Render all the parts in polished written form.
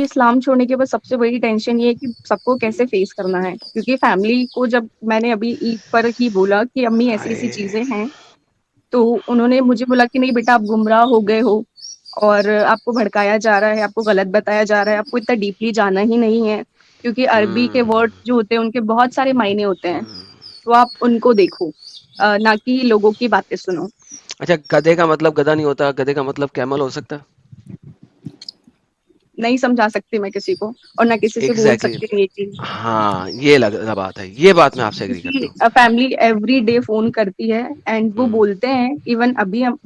इस्लाम छोड़ने के बाद सबसे बड़ी टेंशन ये है कि सबको कैसे फेस करना है, क्योंकि फैमिली को जब मैंने अभी ईद पर ही बोला कि अम्मी ऐसी-ऐसी हाय। चीज़ें हैं, तो उन्होंने मुझे बोला कि नहीं बेटा आप गुमराह हो गए हो और आपको भड़काया जा रहा है, आपको गलत बताया जा रहा है, आपको इतना डीपली जाना ही नहीं है, क्योंकि अरबी के हम्म। वर्ड्स जो होते हैं उनके बहुत सारे मायने होते हैं, तो आप उनको देखो ना कि लोगों की बातें सुनो। अच्छा, गधे का मतलब गधा नहीं होता, गधे का मतलब कैमल हो सकता है? नहीं समझा सकती मैं किसी को और ना किसी से बोल एग्जैक्टली सकती हूँ ये चीज़। हाँ, ये लग बात है, ये बात मैं आपसे एग्री करता क्योंकि हूँ। फैमिली एवरी डे फ़ोन करती है एंड वो हम्म, बोलते हैं इवन अभी हम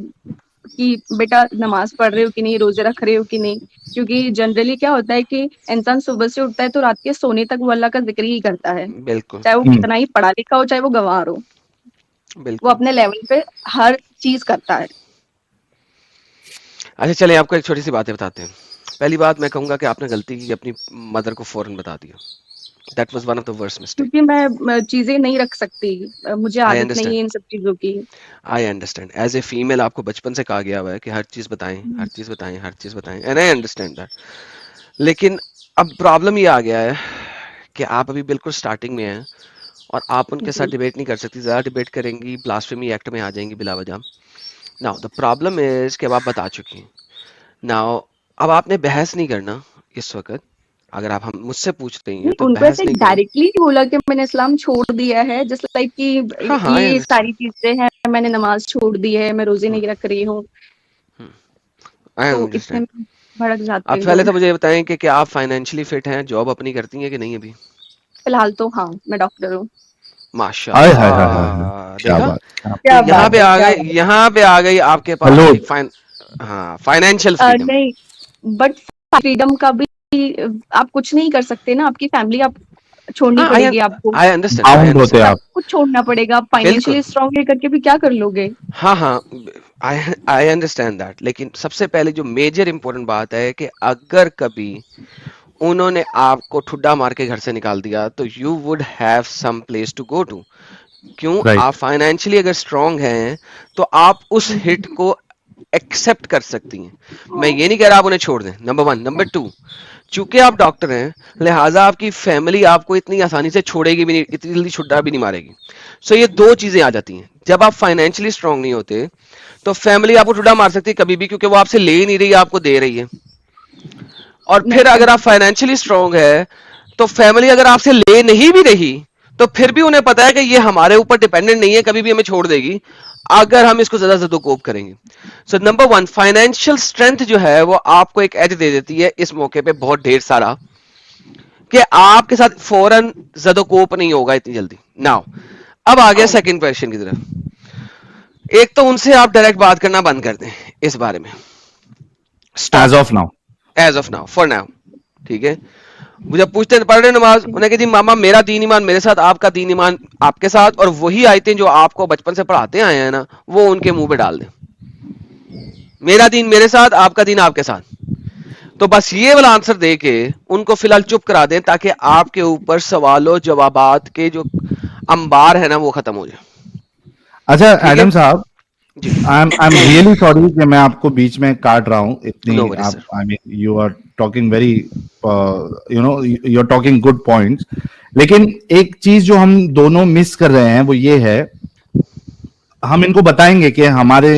कि बेटा नमाज़ पढ़ रहे हो कि नहीं, रोज़े रख रहे हो कि नहीं? क्योंकि जनरली क्या होता है कि इंसान सुबह से उठता है तो रात के सोने तक वो अल्लाह का ज़िक्र ही करता है। बिल्कुल। चाहे वो कितना ही पढ़ा लिखा हो, चाहे वो गँवार हो। वो बिल्कुल। अपने लेवल पे हर चीज़ करता है। अच्छा चलिए, आपको एक छोटी सी बातें बताते हैं। पहली बात मैं कहूंगा कि आपने गलती की, अपनी मदर को फौरन बता दिया। That was one of the worst mistake. क्योंकि मैं चीज़ें नहीं रख सकती मुझे आई आदत नहीं अंडरस्टैंड। है इन सब चीज़ों की। I understand, as a female आपको बचपन से कहा गया हुआ है कि हर चीज बताएं, हर हुँ, चीज बताएं, हर चीज बताएं, एंड आई अंडरस्टैंड दैट। लेकिन अब प्रॉब्लम ये आ गया है कि आप अभी बिल्कुल स्टार्टिंग में हैं और आप उनके साथ जी। डिबेट नहीं कर सकती। ज़्यादा डिबेट करेंगी ब्लास्फेमी एक्ट में आ जाएंगी बिला वजह। नाउ द प्रॉब्लम इज कि अब आप बता चुकी हैं। नाउ अब आपने बहस नहीं करना इस वक्त। अगर आप हम मुझसे पूछ रही हैं नहीं, तो उनको बहस ऐसे नहीं करना। डायरेक्टली नहीं बोला कि मैंने इस्लाम छोड़ दिया है, जस्ट लाइक हाँ कि हाँ, आई ये अंडरस्टैंड। सारी चीज़ें हैं, मैंने नमाज़ छोड़ दी है, मैं रोज़े नहीं रख रही हूँ, आई तो इतने अंडरस्टैंड। में भड़क जाते आप हैं पहले लोग। तो मुझे ये बताएं कि क्या आप फाइनेंशियली फिट हैं, जॉब अपनी करती हैं कि नहीं अभी? फिलहाल तो हाँ, मैं डॉक्टर हूँ। हाय हाय हाय हाय हाय, माशाल्लाह, क्या देखा? बात, क्या तो क्या यहाँ बात पे है, आ क्या गए, बात है। यहाँ पे आ गई आपके पास हेलो। एक हाँ, फाइनेंशियल फ्रीडम। नहीं, बट फ्रीडम का भी आप कुछ नहीं कर सकते ना, आपकी फैमिली आप छोड़नी हाँ, पड़ेगी आपको, आई अंडरस्टैंड, आई बाउंड होते अंडरस्टैंड। सब आप। कुछ छोड़ना पड़ेगा, आप बिल्कुल। फाइनेंशियली स्ट्रांग रह करके भी क्या कर लोगे? हाँ हाँ, आई आई अंडरस्टैंड दैट। लेकिन सबसे पहले जो मेजर इंपॉर्टेंट बात है कि अगर कभी उन्होंने आपको ठुड्डा मार के घर से निकाल दिया तो you would have some place to go to. क्यों? आप राइट। फाइनेंशियली अगर स्ट्रांग हैं तो आप उस हिट को एक्सेप्ट कर सकती हैं। मैं ये नहीं कह रहा आप उन्हें छोड़ दें, नंबर वन। नंबर टू, चूंकि आप डॉक्टर हैं, लिहाजा आपकी फैमिली आपको इतनी आसानी से छोड़ेगी भी नहीं, इतनी जल्दी छुट्टा भी नहीं मारेगी। सो ये दो चीजें आ जाती हैं। जब आप फाइनेंशियली स्ट्रांग नहीं होते तो फैमिली आपको ठुड्डा मार सकती है कभी भी, क्योंकि वो आपसे ले ही नहीं रही, आपको दे रही है। और फिर नहीं, अगर आप फाइनेंशियली स्ट्रांग है तो फैमिली अगर आपसे ले नहीं भी रही तो फिर भी उन्हें पता है कि ये हमारे ऊपर डिपेंडेंट नहीं है, कभी भी हमें छोड़ देगी अगर हम इसको ज्यादा जदोकोप करेंगे। So number one, financial strength जो है वो आपको एक एज दे देती है इस मौके पे बहुत ढेर सारा, कि आपके साथ फौरन जदोकोप नहीं होगा इतनी जल्दी। नाउ अब आ गया सेकंड क्वेश्चन की तरफ। एक तो उनसे आप डायरेक्ट बात करना बंद कर दें इस बारे में। Stop as it of now. As of now, for now. ठीक है? वो जब पूछते हैं पढ़ रहे नमाज, उन्हें कहती मामा मेरा दीन ईमान मेरे साथ, आपका दीन ईमान आपके साथ, और वही आयतें जो आपको बचपन से पढ़ाते आए हैं ना वो उनके मुंह पे डाल दें। मेरा दीन मेरे साथ, आपका दीन आपके साथ। तो बस ये वाला आंसर दे के उनको फिलहाल चुप करा दें ताकि आपके ऊपर सवालों जवाबात के जो अंबार है ना वो खत्म हो जाए। अच्छा ठीक है एडम साहब, जी? आई एम रियली सॉरी कि मैं आपको बीच में काट रहा हूँ इतनी। नो वरी आप, sir. I mean you are talking very, you know, you are talking good points. लेकिन एक चीज जो हम दोनों मिस कर रहे हैं वो ये है, हम इनको बताएंगे कि हमारे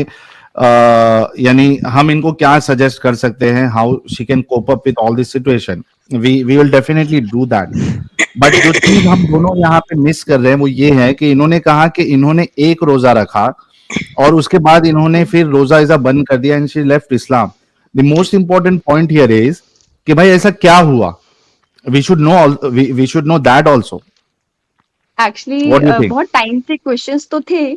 यानी हम इनको क्या सजेस्ट कर सकते हैं, how she can cope up with all this situation. We will definitely do that. But जो चीज हम दोनों यहाँ पे मिस कर रहे हैं वो ये है कि इन्होंने कहा कि इन्होंने एक रोजा रखा और उसके बाद इन्होंने फिर रोजा इजा बंद कर दिया and she left Islam. The most important point here is कि भाई ऐसा क्या हुआ। We should know, we should know that also. Actually what do you think? बहुत टाइम से क्वेश्चंस तो थे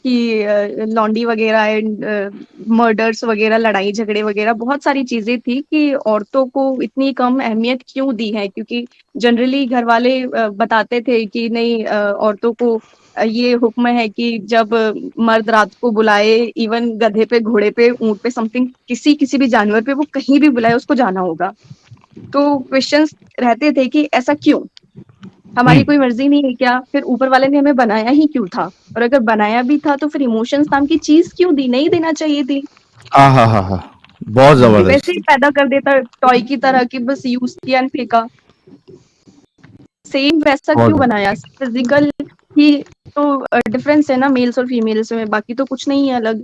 कि लॉन्डी वगैरह एंड मर्डर्स वगैरह, लड़ाई झगड़े वगैरह, बहुत सारी चीजें थी कि औरतों को इतनी कम अहमियत क्यों दी है, क्योंकि जनरली घर वाले बताते थे कि नहीं औरतों को ये हुक्म है कि जब मर्द रात को बुलाए, इवन गधे पे, घोड़े पे, ऊंट पे, समथिंग किसी किसी भी जानवर पे, वो कहीं भी बुलाए उसको जाना होगा। तो क्वेश्चंस रहते थे कि ऐसा क्यों, हमारी कोई मर्जी नहीं है क्या? फिर ऊपर वाले ने हमें बनाया ही क्यों था? और अगर बनाया भी था तो फिर इमोशंस नाम की चीज क्यों दी? नहीं देना चाहिए थी। हाँ हाँ हाँ हाँ, बहुत वैसे ही जबरदस्त। पैदा कर देता टॉय की तरह कि बस यूज किया एंड फेंका। सेम वैसा क्यों बहुत। बनाया? फिजिकल ही तो डिफरेंस है ना मेल्स और फीमेल्स में, बाकी तो कुछ नहीं है अलग।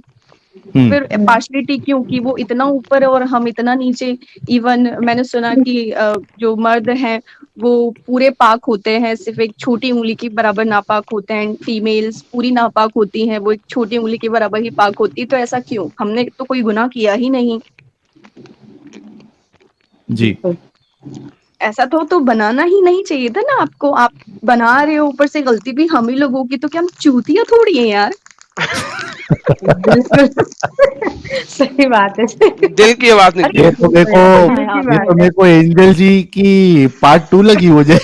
फिर पार्शलिटी क्यों कि वो इतना ऊपर है और हम इतना नीचे? इवन मैंने सुना कि जो मर्द हैं वो पूरे पाक होते हैं, सिर्फ एक छोटी उंगली की बराबर नापाक होते हैं, फीमेल्स पूरी नापाक होती हैं, वो एक छोटी उंगली के बराबर ही पाक होती। तो ऐसा क्यों? हमने तो कोई गुनाह किया ही नहीं। जी। ऐसा तो बनाना ही नहीं चाहिए था ना आपको। आप बना रहे हो, ऊपर से गलती भी हम ही लोगों की, तो क्या हम चूतिया थोड़ी है यार? बिल्कुल सही बात है। दिल की बात अरे निकली ये है। तो मेरे बिल्कुल को दिल की ये बात तो है। मेरे को एंजल जी की पार्ट 2 लगी मुझे।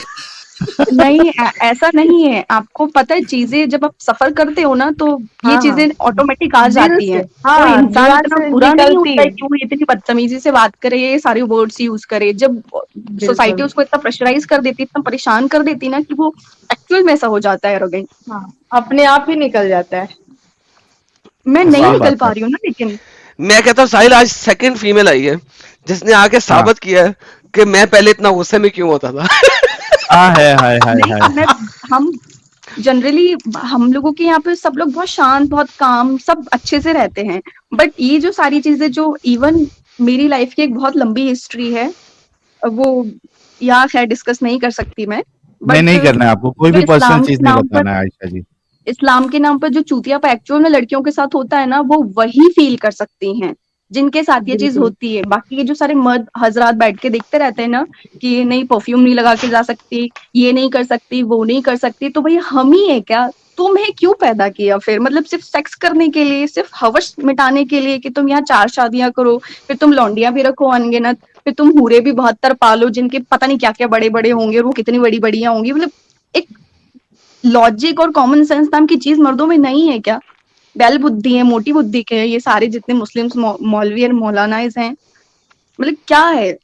नहीं, ऐसा नहीं है। आपको पता है, चीजें जब आप सफर करते हो ना तो ये हाँ हाँ, चीजें ऑटोमेटिक आ दिल जाती से, हैं। कोई हाँ इंसान जुबान इतना से बुरा नहीं निकलती होता है है। कि वो इतनी बदतमीजी से बात करे, ये सारे वर्ड्स यूज करे। जब सोसाइटी बिल्कुल, उसको इतना प्रेशराइज कर देती, इतना परेशान कर देती ना, कि वो एक्चुअल में ऐसा हो जाता है एरोगेंट। हाँ अपने आप ही निकल जाता है। मैं नहीं सही वाह, निकल बात पा है। रही हूँ ना, लेकिन मैं कहता हूँ साहिल आज सेकंड फीमेल आई है जिसने आके हाँ। साबित किया है कि मैं पहले इतना गुस्से में क्यों होता था। हाँ है, हाय हाय नहीं, हाय। हम जनरली हम लोगों के यहाँ पे सब लोग बहुत शांत, बहुत काम, सब अच्छे से रहते हैं। बट ये जो सारी चीजें, जो इवन मेरी लाइफ की एक बहुत लंबी हिस्ट्री है, वो यहाँ खैर डिस्कस नहीं कर सकती मैं। नहीं, बट नहीं करना है आपको, कोई जो भी पर्सनल इस्लाम चीज के नहीं नाम पर बताना है आयशा जी। इस्लाम के नाम पर जो चूतियापा एक्चुअल में लड़कियों के साथ होता है ना, वो वही फील कर सकती हैं जिनके साथ ये चीज बिल्कुल, होती है। बाकी ये जो सारे मर्द हजरात बैठ के देखते रहते हैं ना कि नहीं परफ्यूम नहीं लगा के जा सकती, ये नहीं कर सकती, वो नहीं कर सकती, तो भाई हम ही है क्या? तुम्हें क्यों पैदा किया फिर? मतलब सिर्फ सेक्स करने के लिए, सिर्फ हवस मिटाने के लिए कि तुम यहाँ 4 शादियां करो, फिर तुम लौंडियां भी रखो अनगिनत, फिर तुम हूरे भी 72 पालो जिनके पता नहीं क्या क्या बड़े बड़े होंगे और वो कितनी बड़ी बढ़िया होंगी। मतलब एक लॉजिक और कॉमन सेंस नाम की चीज मर्दों में नहीं है क्या? बैल बुद्धि है, मोटी बुद्धि के हैं ये सारे जितने मुस्लिम्स मौलवी और मौलानाइज हैं। मतलब क्या है? और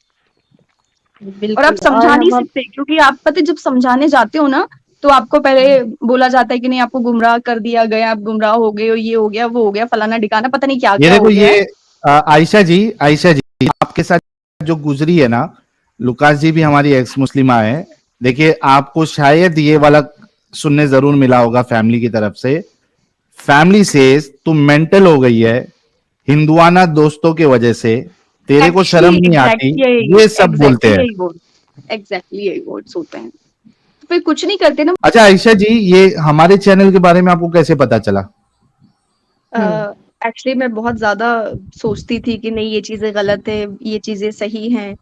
आप बिल्कुल और समझा नहीं हम अब सकते, क्योंकि आप पता है, जब समझाने जाते हो ना तो आपको पहले बोला जाता है कि नहीं आपको गुमराह कर दिया गया, आप गुमराह हो गए हो, ये हो गया, वो हो गया, फलाना ठिकाना, पता नहीं क्या ये क्या हो देखो, गया है। ये आयशा जी आपके साथ जो गुजरी है ना, लुकास जी भी हमारी एक्स मुस्लिमा है। देखिए, आपको शायद ये वाला सुनने जरूर मिला होगा फैमिली की तरफ से। फैमिली से तुम मेंटल हो गई है हिंदुआना दोस्तों की वजह से, तेरे को एक्चुअली शर्म नहीं आती, ये सब बोलते हैं। एग्जैक्टली यही वर्ड्स होते हैं। तो फिर कुछ नहीं करते ना। अच्छा आयशा जी, ये हमारे चैनल के बारे में आपको कैसे पता चला? एक्चुअली मैं बहुत ज्यादा सोचती थी कि नहीं ये चीजें गलत है, ये चीजें सही हैं।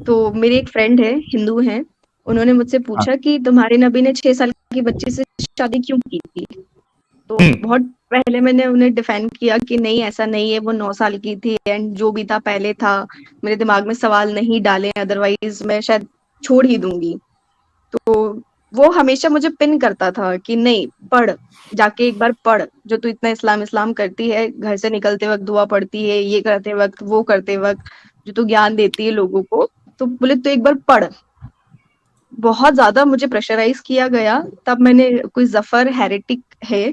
तो मेरी एक फ्रेंड है, हिंदू हैं, उन्होंने मुझसे हाँ। पूछा कि तुम्हारे नबी ने 6 साल की बच्ची से शादी क्यों की थी? तो बहुत पहले मैंने उन्हें डिफेंड किया कि नहीं ऐसा नहीं है, वो 9 साल की थी एंड जो भी था पहले था। मेरे दिमाग में सवाल नहीं डाले, अदरवाइज मैं शायद छोड़ ही दूंगी। तो वो हमेशा मुझे पिन करता था कि नहीं पढ़, जाके एक बार पढ़, जो तू इतना इस्लाम इस्लाम करती है, घर से निकलते वक्त दुआ पढ़ती है, ये करते वक्त वो करते वक्त, जो तू ज्ञान देती है लोगों को, तो बोले तो एक बार पढ़। बहुत ज्यादा मुझे प्रेशराइज किया गया। तब मैंने कोई जफर हेरेटिक है,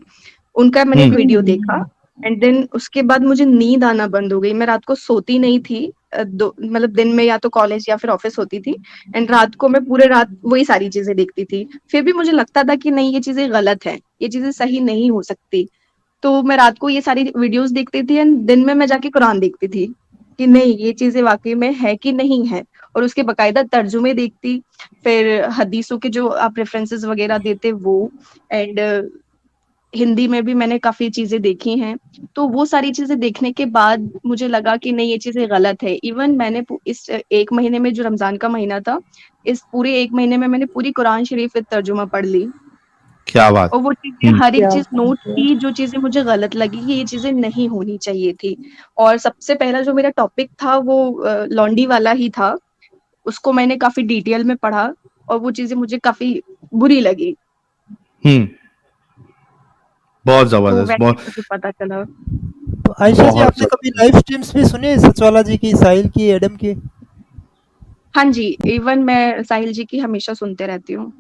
उनका मैंने एक वीडियो देखा एंड देन उसके बाद मुझे नींद आना बंद हो गई। मैं रात को सोती नहीं थी। मतलब दिन में या तो कॉलेज या फिर ऑफिस होती थी एंड रात को मैं पूरे रात वही सारी चीजें देखती थी। फिर भी मुझे लगता था कि नहीं ये चीजें गलत है, ये चीजें सही नहीं हो सकती। तो मैं रात को ये सारी वीडियोस देखती थी एंड दिन में मैं जाके कुरान देखती थी कि नहीं ये चीजें वाकई में है कि नहीं है, और उसके बकायदा तर्जुमे देखती। फिर हदीसों के जो आप रेफरेंसेस वगैरह देते वो, एंड हिंदी में भी मैंने काफी चीजें देखी हैं। तो वो सारी चीजें देखने के बाद मुझे लगा कि नहीं ये चीजें गलत है। इवन मैंने इस 1 महीने में, जो रमजान का महीना था, इस पूरे 1 महीने में मैंने पूरी कुरान शरीफ विद तर्जुमा पढ़ ली। क्या बात। और वो चीजें हर एक क्या चीज बात नोट है। की, जो चीजें मुझे गलत लगी कि ये चीजें नहीं होनी चाहिए थी। और सबसे पहला जो मेरा टॉपिक था वो लॉन्डी वाला ही था। उसको मैंने काफी डिटेल में पढ़ा और वो चीजें मुझे काफी बुरी लगी। हम्म। बहुत तो जबरदस्त, वैसे बहुत। मुझे पता चला। तो आयशा जी बहुत आपने कभी जबरदस्त। लाइव स्ट्रीम्स भी सुने सचवाला जी की, साहिल की, एडम की? हाँ जी, इवन मैं साहिल जी की हमेशा सुनते रहती हूँ।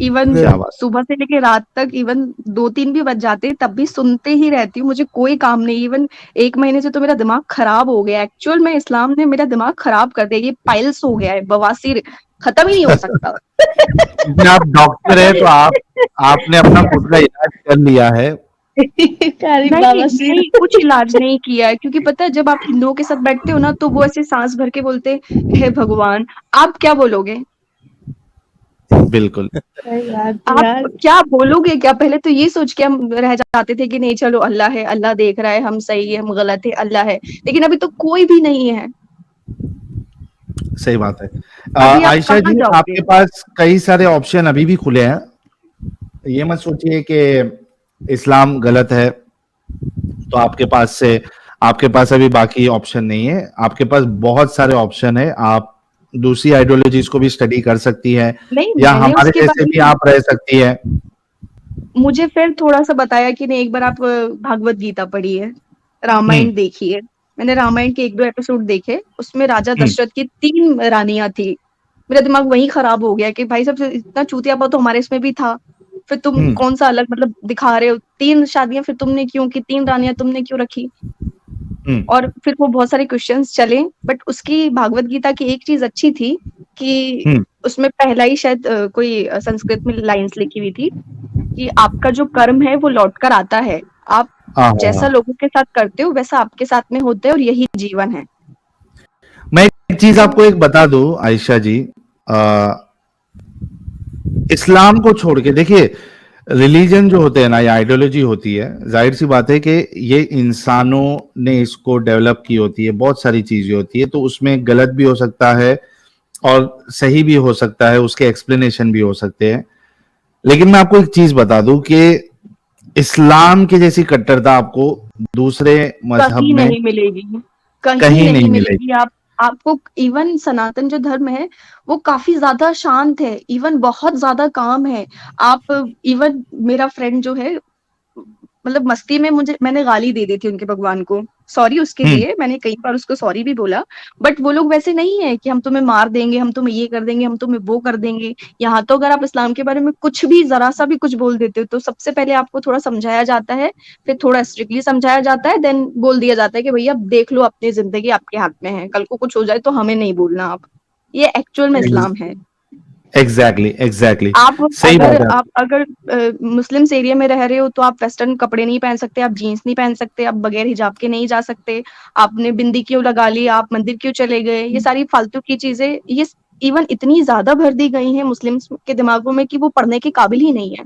इवन क्या बात। सुबह से लेके रात तक, इवन 2-3 भी बज जाते तब भी सुनते ही रहती हूँ, मुझे कोई काम नहीं। इवन 1 महीने से तो मेरा दिमाग खराब हो गया, एक्चुअल में इस्लाम ने मेरा दिमाग खराब कर दिया, ये पाइल्स हो गया है, बवासीर खत्म ही नहीं हो सकता। क्योंकि आप डॉक्टर है तो आपने अपना खुद का इलाज कर लिया है। कारी नहीं बवासीर। नहीं, कुछ इलाज नहीं किया है, क्योंकि पता है जब आप हिंदुओं के साथ बैठते हो ना तो वो ऐसे सांस भर के बोलते, हे भगवान, आप क्या बोलोगे? बिल्कुल। सही बात है आप यार। क्या बोलोगे क्या? पहले तो ये सोच के हम रह जाते थे कि नहीं चलो अल्लाह है, अल्लाह देख रहा है, हम सही है हम गलत है, अल्लाह है। लेकिन अभी तो कोई भी नहीं है। सही बात है। अभी आप आयशा कहाँ जी, जाओगे? आपके पास कई सारे ऑप्शन अभी भी खुले हैं। ये मत सोचिए कि इस्लाम गलत है तो आपके पास अभी बाकी ऑप्शन नहीं है। आपके पास बहुत सारे ऑप्शन है। आप दूसरी आइडियोलॉजीज को भी स्टडी कर सकती है, नहीं, या मैंने हमारे उसके जैसे बारे भी में, आप रह सकती है। मुझे फिर थोड़ा सा बताया कि नहीं, एक बार आप भागवत गीता पढ़िए, हम्म। रामायण देखिए। मैंने रामायण के 1-2 एपिसोड देखे, उसमें राजा हम्म। दशरथ की 3 रानियां थी। मेरा दिमाग वहीं खराब हो गया कि भाई साहब इतना चूतियापा तो हमारे इसमें भी था, फिर तुम हम्म। कौन सा अलग मतलब दिखा रहे हो? 3 शादियां फिर तुमने क्यों की? 3 रानियां तुमने क्यों रखी? हम्म। और फिर वो बहुत सारे क्वेश्चंस चले, बट उसकी भागवत गीता की एक चीज अच्छी थी कि हम्म। उसमें पहला ही शायद कोई संस्कृत में लाइंस लिखी हुई थी कि आपका जो कर्म है वो लौट कर आता है, आप हाँ। जैसा लोगों के साथ करते हो वैसा आपके साथ में होता है, और यही जीवन है। मैं एक चीज तो आपको एक बता दूं आयशा जी, इस्लाम को छोड़ के देखिए, रिलीजन जो होते हैं ना, या आइडियोलॉजी होती है, जाहिर सी बात है कि ये इंसानों ने इसको डेवलप की होती है, बहुत सारी चीजें होती है, तो उसमें गलत भी हो सकता है और सही भी हो सकता है, उसके एक्सप्लेनेशन भी हो सकते हैं। लेकिन मैं आपको एक चीज बता दूं कि इस्लाम की जैसी कट्टरता आपको दूसरे मजहब कहीं में नहीं मिलेगी, कहीं कहीं नहीं नहीं मिलेगी। मिलेगी। आप आपको इवन सनातन जो धर्म है वो काफी ज्यादा शांत है, इवन बहुत ज्यादा काम है। आप इवन मेरा फ्रेंड जो है, मतलब मस्ती में मैंने गाली दे दी थी उनके भगवान को, सॉरी उसके हम्म। लिए, मैंने कई बार उसको सॉरी भी बोला। बट वो लोग वैसे नहीं है कि हम तुम्हें मार देंगे, हम तुम्हें ये कर देंगे, हम तुम्हें वो कर देंगे। यहाँ तो अगर आप इस्लाम के बारे में कुछ भी जरा सा भी कुछ बोल देते हो तो सबसे पहले आपको थोड़ा समझाया जाता है, फिर थोड़ा स्ट्रिक्टली समझाया जाता है, देन बोल दिया जाता है कि भैया देख लो, अपनी जिंदगी आपके हाथ में है, कल को कुछ हो जाए तो हमें नहीं बोलना आप। ये एक्चुअल में इस्लाम है। Exactly exactly. आप सही अगर बात है। आप अगर मुस्लिम्स एरिया में रह रहे हो तो आप वेस्टर्न कपड़े नहीं पहन सकते, आप जीन्स नहीं पहन सकते, आप बगैर हिजाब के नहीं जा सकते। आपने बिंदी क्यों लगा ली, आप मंदिर क्यों चले गए, ये सारी फालतू की चीजें, ये इवन इतनी ज्यादा भर दी गई हैं मुस्लिम्स के दिमागों में कि वो पढ़ने के काबिल ही नहीं है,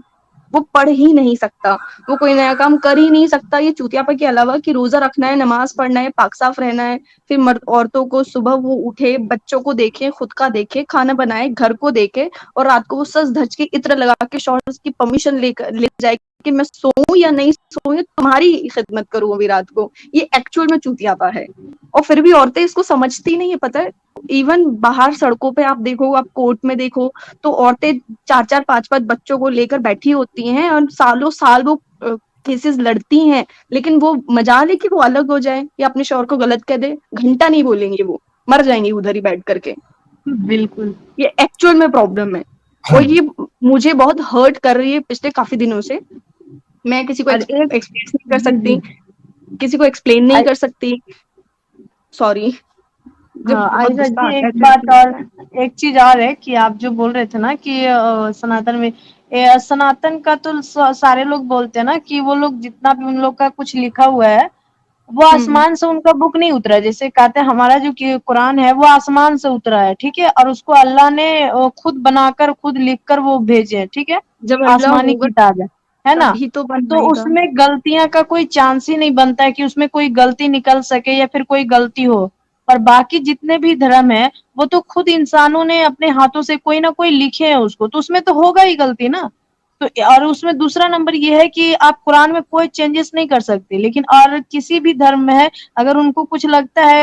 वो पढ़ ही नहीं सकता, वो कोई नया काम कर ही नहीं सकता। ये चूतियापा के अलावा कि रोजा रखना है, नमाज पढ़ना है, पाक साफ रहना है, फिर मर्द औरतों को सुबह वो उठे, बच्चों को देखे, खुद का देखे, खाना बनाए, घर को देखे, और रात को वो सज धज के इत्र लगा के शौहर की परमिशन ले जाए कि मैं सोऊं या नहीं सोऊं, तुम्हारी खिदमत करूं अभी रात को। ये एक्चुअल में चूतियापा है, और फिर भी औरतें इसको समझती नहीं है, पता है। इवन बाहर सड़कों पे आप देखो, आप कोर्ट में देखो, तो औरतें 4-4 5-5 बच्चों को लेकर बैठी होती हैं और सालों साल वो केसेस लड़ती हैं, लेकिन वो मजाल है कि वो अलग हो जाए या अपने शौहर को गलत कह दे, घंटा नहीं बोलेंगे, वो मर जाएंगे उधर ही बैठ करके। बिल्कुल। ये एक्चुअल में प्रॉब्लम है, और ये मुझे बहुत हर्ट कर रही है पिछले काफी दिनों से। मैं किसी को और एक एक्सप्रेस नहीं कर जी सकती, जी। किसी को एक्सप्लेन नहीं आई- कर सकती, सॉरी। जब हाँ बहुत आयशा गुस्सा जी, आता एक है तो बात ऐसे और, लगता है। एक चीज और है कि आप जो बोल रहे थे ना कि सनातन में, सनातन का तो सारे लोग बोलते हैं ना कि वो लोग जितना भी उन लोग का कुछ लिखा हुआ है वो हम्म। आसमान से उनका बुक नहीं उतरा है। जैसे कहते हैं हमारा जो कुरान है वो आसमान से उतरा है, ठीक है, और उसको अल्लाह ने खुद बनाकर खुद लिखकर वो भेजे हैं, ठीक है, जब अल्लाह आसमानी होगा किताब है ना। तभी तो बन तो पाएगा। उसमें गलतियां का कोई चांस ही नहीं बनता है कि उसमें कोई गलती निकल सके या फिर कोई गलती हो। और बाकी जितने भी धर्म है वो तो खुद इंसानों ने अपने हाथों से कोई ना कोई लिखे हैं उसको, तो उसमें तो होगा ही गलती ना। तो और उसमें दूसरा नंबर ये है कि आप कुरान में कोई चेंजेस नहीं कर सकते, लेकिन और किसी भी धर्म में है, अगर उनको कुछ लगता है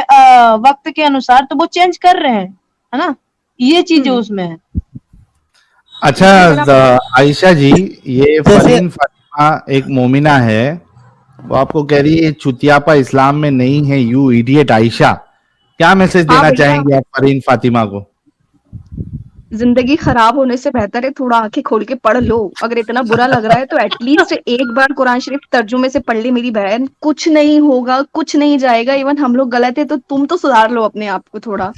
वक्त के अनुसार तो वो चेंज कर रहे हैं, है ना। ये चीजें हम्म। उसमें है। अच्छा, अगर आप आयशा जी, ये जैसे फरीन फातिमा एक मोमिना है, वो आपको कह रही है चुतियापा इस्लाम में नहीं है, यू इडियट आयशा। क्या मैसेज हाँ देना भैया, चाहेंगे आप फरीन फातिमा को? जिंदगी खराब होने से बेहतर है थोड़ा आंखें खोल के पढ़ लो। अगर इतना बुरा लग रहा है तो एटलीस्ट एक बार कुरान शरीफ तर्जुमे से पढ़ ली मेरी बहन। कुछ नहीं होगा, कुछ नहीं जाएगा। इवन हम लोग गलत है तो तुम तो सुधार लो अपने आप को थोड़ा।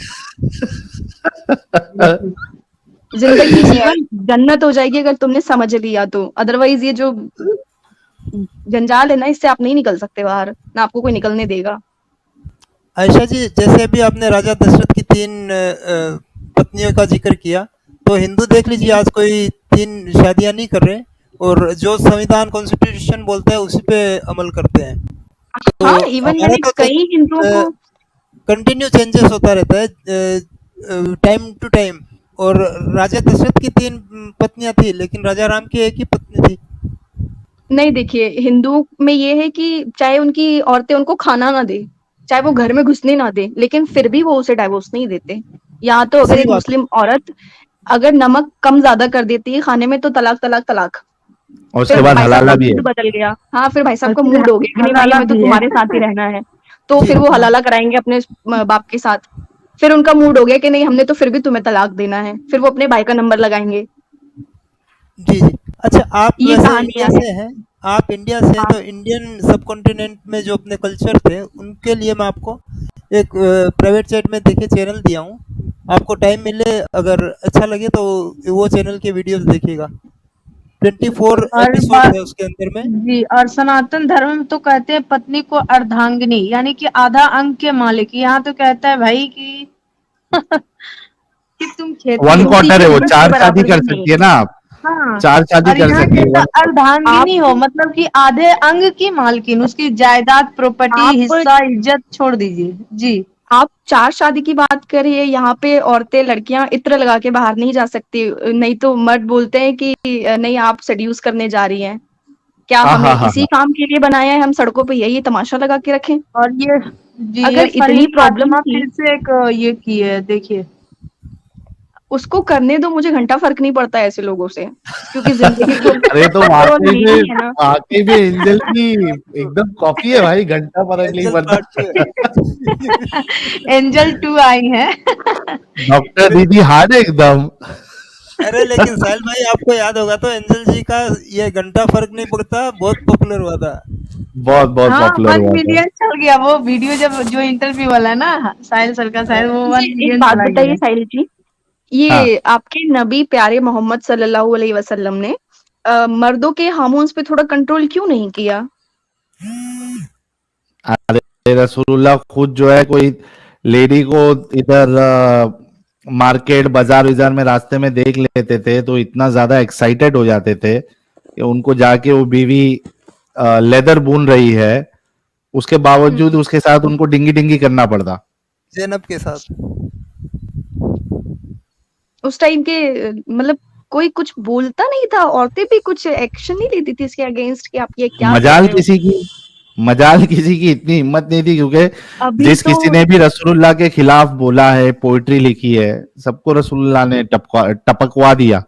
जिंदगी जीवन जन्नत हो जाएगी अगर तुमने समझ लिया तो। अदरवाइज ये जो जंजाल है ना, इससे आप नहीं निकल सकते बाहर, ना आपको कोई निकलने देगा। आयशा जी, जैसे अभी आपने राजा दशरथ की 3 पत्नियों का जिक्र किया, तो हिंदू देख लीजिए आज कोई 3 शादियां नहीं कर रहे, और जो संविधान कॉन्स्टिट्यूशन बोलता है उसी पे अमल करते हैं। तो हाँ, इवन हमारा मैंने तो कई हिंदुओं को कंटिन्यू चेंजेस होता रहता है टाइम टू टाइम। और राजा दशरथ की 3 पत्नियां थी, लेकिन राजा राम की एक ही पत्नी थी। नहीं, देखिए हिंदुओं में ये है कि चाहे उनकी औरतें उनको खाना ना दे, चाहे वो घर में घुसने ना दे, लेकिन फिर भी वो उसे डाइवोर्स नहीं देते। यहाँ तो अगर सही एक बात है। मुस्लिम औरत अगर नमक कम ज्यादा कर देती है खाने में तो तलाक तलाक तलाक। और उसके फिर बाद भाई साहब का हलाला भी है। मूड बदल गया। हाँ, फिर भाई साहब और का फिर मूड हो गया कि नहीं भाई हलाला हमें तो भी है। तुम्हारे साथ ही रहना है। तो जी, फिर वो हाँ, हलाला कराएंगे अपने बाप के साथ। फिर उनका मूड हो गया कि नहीं हमने तो फिर भी तुम्हें तलाक देना है, फिर वो अपने भाई का नंबर लगाएंगे। जी, जी। अच्छा, आप ये वैसे इंडिया कहानियां हैं। से हैं, आप इंडिया से हैं, हाँ। तो इंडियन सबकॉन्टिनेंट में जो अपने कल्चर थे, उनके लिए मैं आपको एक प्राइवेट चैट में देखिए चैनल दिया हूँ। आपको टाइम मिले, अगर अच्छा लगे तो वो चैनल के वीडियोज़ देखिएगा। 24 और एपिसोड है उसके अंदर में। जी, और सनातन धर्म में तो कहते हैं पत्नी को अर्धांगिनी, यानी कि आधा अंग के मालिक। यहाँ तो कहता है भाई कि कि तुम खेती वन किसी क्वार्टर के है वो, बस के 4 शादी बराबर कर भी नहीं सकती है है। ना आप। हाँ, 4 शादी और कर यहाँ सकती है, कहता वन क्वार्टर। अर्धांगिनी हो, आप मतलब कि आधे अंग की मालकिन, उसकी जायदाद, प्रॉपर्टी, आप हिस्सा, इज्जत छोड़ दीजिए। जी। आप 4 शादी की बात करिए। यहाँ पे औरतें लड़कियां इत्र लगा के बाहर नहीं जा सकती, नहीं तो मर्द बोलते हैं कि नहीं आप सेड्यूस करने जा रही हैं। क्या हाँ हमें हाँ हाँ इसी हाँ। काम के लिए बनाया है? हम सड़कों पे यही तमाशा लगा के रखें? और ये जी, ये अगर इतनी फरहीन प्रॉब्लम फातिमा थी फिर से एक ये की है, देखिए। उसको करने दो, मुझे घंटा फर्क नहीं पड़ता ऐसे लोगों से, क्योंकि जिंदगी को अरे तो कंट्रोल वाकई मेरी में, है ना। वाकई में एंजल की एकदम कॉपी है भाई, घंटा फर्क नहीं एंजल पड़ता। पार्ट 2 है। एंजल 2 आई है। डॉक्टर दीदी हार्ड है एकदम। अरे लेकिन साहिल भाई, आपको याद होगा तो एंजल जी का ये घंटा फर्क नहीं पड़ता बहुत पॉपुलर हुआ था। बहुत बहुत हाँ, पॉपुलर वन हुआ था। मिलियन चल गया वो वीडियो, जब जो इंटरव्यू वाला है ना साहिल सर का, शायद वो मुझे 1 एक मिलियन बात चला बताइए गया। साहिल जी, हाँ, ये आपके नबी प्यारे मोहम्मद सल्लल्लाहु अलैहि वसल्लम ने मर्दों के हार्मोन्स पे थोड़ा कंट्रोल क्यों नहीं किया? अरे रसूलुल्लाह खुद जो है, कोई लेडी को इधर मार्केट बाजार विजार में रास्ते में देख लेते थे तो इतना ज्यादा एक्साइटेड हो जाते थे कि उनको जाके वो बीवी लेदर बुन रही है, उसके बावजूद हम्म। उसके साथ उनको डिंगी डिंगी करना पड़ता। ज़ैनब के साथ। उस टाइम के मतलब कोई कुछ बोलता नहीं था, औरतें भी कुछ एक्शन नहीं लेती थी इसके अगेंस्ट कि आप ये क्या कर मजाल रहे हो। किसी की मजाल किसी की इतनी हिम्मत नहीं थी, क्योंकि अभी जिस तो किसी ने भी रसूलुल्लाह के खिलाफ बोला है, पोइट्री लिखी है, सबको रसूलुल्लाह ने टपकवा दिया,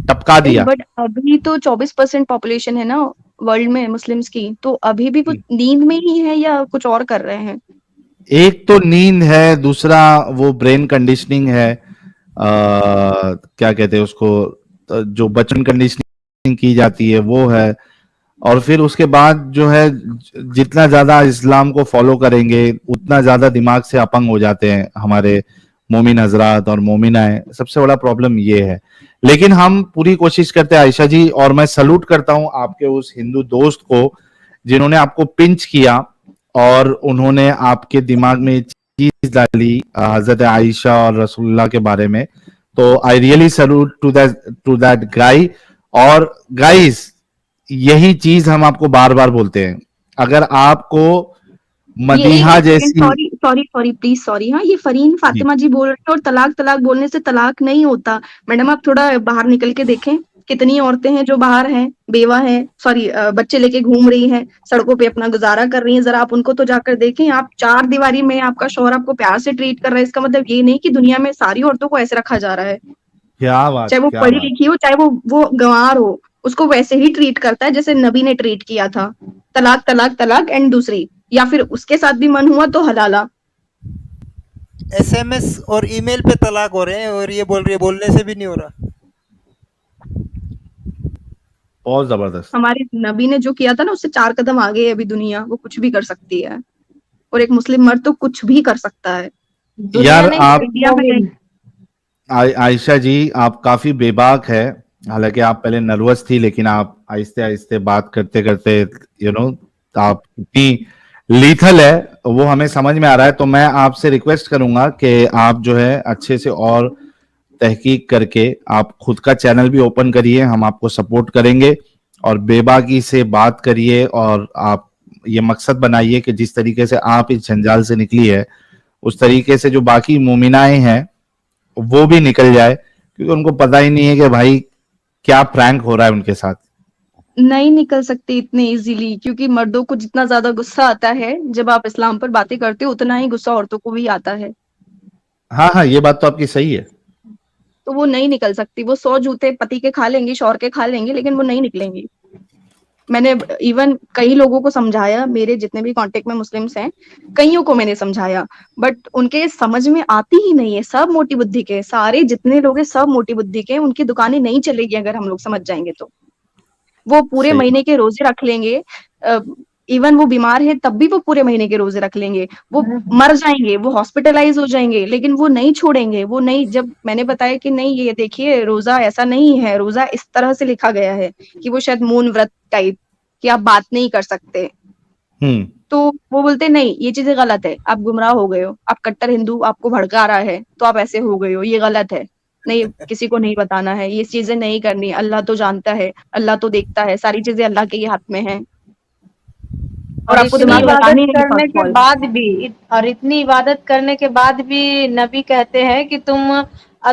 टपका दिया। बट अभी तो 24% पॉपुलेशन है ना वर्ल्ड में मुस्लिम्स की, तो अभी भी वो नींद में ही है या कुछ और कर रहे हैं? एक तो नींद है, दूसरा वो ब्रेन कंडीशनिंग है, क्या कहते हैं उसको, जो बचपन कंडीशनिंग की जाती है वो है। और फिर उसके बाद जो है, जितना ज्यादा इस्लाम को फॉलो करेंगे उतना ज्यादा दिमाग से अपंग हो जाते हैं हमारे मोमिन हजरात और मोमिनाएं। सबसे बड़ा प्रॉब्लम ये है। लेकिन हम पूरी कोशिश करते हैं आयशा जी, और मैं सलूट करता हूं आपके उस हिंदू दोस्त को जिन्होंने आपको पिंच किया और उन्होंने आपके दिमाग में चीज डाली हजरत आयशा और रसूलुल्लाह के बारे में। तो I really salute to that guy. और गाइस, यही चीज हम आपको बार बार बोलते हैं, अगर आपको ये एक मदीहा सेकंड, जैसी। Sorry sorry sorry please sorry. हाँ, ये फरीन जी, फातिमा जी बोल रहे हैं और तलाक तलाक बोलने से तलाक नहीं होता। मैडम आप थोड़ा बाहर निकल के देखें, कितनी औरतें हैं जो बाहर हैं, बेवा हैं, सॉरी बच्चे लेके घूम रही हैं, सड़कों पे अपना गुजारा कर रही हैं। जरा आप उनको तो जाकर देखें। आप 4 दीवारी में आपका शौहर आपको प्यार से ट्रीट कर रहा है, इसका मतलब ये नहीं कि दुनिया में सारी औरतों को ऐसे रखा जा रहा है। क्या बात, चाहे वो क्या पढ़ी बात। लिखी हो, चाहे वो गंवार हो, उसको वैसे ही ट्रीट करता है जैसे नबी ने ट्रीट किया था। तलाक तलाक तलाक एंड दूसरी, या फिर उसके साथ भी मन हुआ तो हलाला। एसएमएस और ईमेल पे तलाक हो रहे हैं और ये बोल रही है बोलने से भी नहीं हो रहा। बहुत जबरदस्त। हमारे नबी ने जो किया था ना, उससे 4 कदम आगे है अभी दुनिया, वो कुछ भी कर सकती है। और एक मुस्लिम मर्द तो कुछ भी कर सकता है, दुनिया यार नहीं, आप एक इंडिया में नहीं। मोमिन। आयशा जी, आप काफी बेबाक है। हालांकि आप पहले नर्वस थी, लेकिन आप आहिस्ते आहिस्ते बात करते करते आप इतनी लीथल है, वो हमें समझ में आ रहा है। तो मैं आपसे रिक्वेस्ट करूंगा कि आप जो है अच्छे से और तहकीक करके आप खुद का चैनल भी ओपन करिए, हम आपको सपोर्ट करेंगे। और बेबाकी से बात करिए, और आप ये मकसद बनाइए कि जिस तरीके से आप इस जंजाल से निकली है, उस तरीके से जो बाकी मोमिनाएं हैं वो भी निकल जाए, क्योंकि उनको पता ही नहीं है कि भाई क्या प्रैंक हो रहा है उनके साथ। नहीं निकल सकती इतने इजीली, क्योंकि मर्दों को जितना ज्यादा गुस्सा आता है जब आप इस्लाम पर बातें करते हो, उतना ही गुस्सा औरतों को भी आता है। हाँ हाँ, ये बात तो आपकी सही है। तो वो नहीं निकल सकती। वो 100 जूते पति के खा लेंगी, शौहर के खा लेंगी, लेकिन वो नहीं निकलेंगी। मैंने इवन कई लोगों को समझाया, मेरे जितने भी कांटेक्ट में मुस्लिम्स हैं, कईयों को मैंने समझाया, बट उनके समझ में आती ही नहीं है। सब मोटी बुद्धि के, सारे जितने लोग हैं सब मोटी बुद्धि के। उनकी दुकानें नहीं चलेगी अगर हम लोग समझ जाएंगे तो। वो पूरे सही महीने के रोजे रख लेंगे। इवन वो बीमार है तब भी वो पूरे महीने के रोजे रख लेंगे। वो मर जाएंगे, वो हॉस्पिटलाइज हो जाएंगे, लेकिन वो नहीं छोड़ेंगे। वो नहीं, जब मैंने बताया कि नहीं ये देखिए रोजा ऐसा नहीं है, रोजा इस तरह से लिखा गया है कि वो शायद मौन व्रत टाइप, कि आप बात नहीं कर सकते, हम्म। तो वो बोलते नहीं ये चीजें गलत है, आप गुमराह हो गए हो, आप कट्टर हिंदू, आपको भड़का रहा है तो आप ऐसे हो गए हो, ये गलत है। नहीं, किसी को नहीं बताना है, ये चीजें नहीं करनी। अल्लाह तो जानता है, अल्लाह तो देखता है, सारी चीजें अल्लाह के ही हाथ में है। और और आपको इतनी दिमाग इबादत लगानी नहीं करने फर्स्ट के ऑफ ऑल। बाद भी, और इतनी इबादत करने के बाद भी नबी कहते हैं कि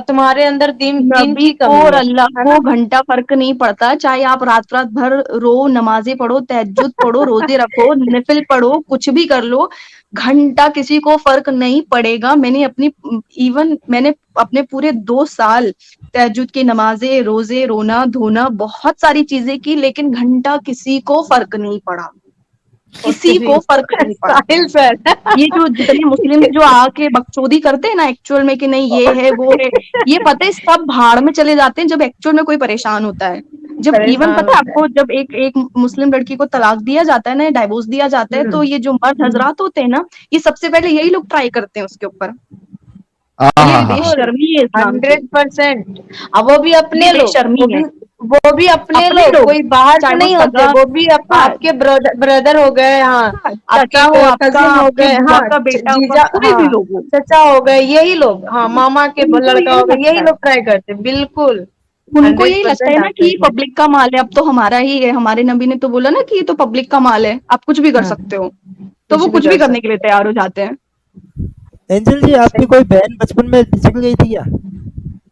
तुम्हारे अंदर दीन दीन नबी की को कमी और अल्लाह है को ना। घंटा फर्क नहीं पड़ता, चाहे आप रात रात भर रो, नमाजें पढ़ो, तहज्जुद पढ़ो, रोजे रखो, नफिल पढ़ो, कुछ भी कर लो, घंटा किसी को फर्क नहीं पड़ेगा। मैंने अपने पूरे 2 साल तहज्जुद की नमाजें, रोजे, रोना धोना, बहुत सारी चीजें की, लेकिन घंटा किसी को फर्क नहीं पड़ा, किसी को फर्क नहीं पड़ा। साहिल सर। ये जो जितने मुस्लिम जो आके बकचोदी करते हैं ना एक्चुअल में कि नहीं ये है वो है, ये पता है सब भाड़ में चले जाते हैं जब एक्चुअल में कोई परेशान होता है। जब इवन परेशान पता है होता है। आपको, जब एक एक मुस्लिम लड़की को तलाक दिया जाता है ना, डाइवोर्स दिया जाता है, तो ये जो मर्द हजरात होते हैं ना, ये सबसे पहले यही लोग ट्राई करते हैं उसके ऊपर। हाँ और ये हाँ हाँ। बिल्कुल बेशर्मी है इस्लाम की, 100%। अब वो भी ये अपने लोग, बेशर्मी है। वो भी अपने अपने लोग, लोग, कोई बाहर चाहे से वो नहीं होते, सगा, वो भी हाँ, आपके ब्रदर हो गए, हाँ, हाँ, आपके चाचा हो आपका, कजिन हो आपके गए, बुआ हाँ, का बेटा होगा, जीजा, कोई भी हाँ, लोग हो, चचा हो गए, यही लोग, हाँ, मामा के उनको लड़का यही हो गया, लगता यही है। लोग ट्राई करते हैं, बिल्कुल। उनको यही लगता 100% है ना आप कि सही ये कह रहे पब्लिक का माल है, अब तो हमारा ही है। हमारे नबी ने तो बोला ना कि ये तो पब्लिक का माल है, आप कुछ भी कर हैं। हाँ, सकते हो। तो कुछ वो भी कुछ कर भी करने के लिए सकते तैयार हो जाते हैं। एंजल जी, आपकी हैं। कोई बहन बचपन में बिछड़ गई थी क्या?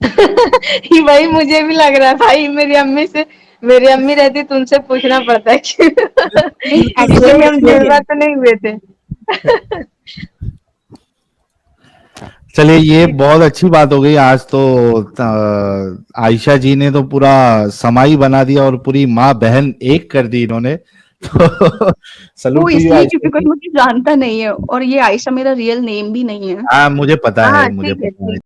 ये वही मुझे भी लग रहा है भाई, मेरी अम्मी रहती तो उनसे पूछना पड़ता है कि नहीं, बिल्कुल एक्चुअल एक्चुअली में हम ये जुड़वा है। तो नहीं हुए थे। चलिए, ये बहुत अच्छी बात हो गई आज तो। आयशा जी ने तो पूरा समाई बना दिया और पूरी माँ बहन एक कर दी इन्होंने। तो वो सलूट टू यू इसलिए आयशा क्योंकि कोई जी। मुझे जानता नहीं है, और ये आयशा मेरा रियल नेम भी नहीं है। हाँ, मुझे पता है, हाँ मुझे ठीक है, पता है। ठीक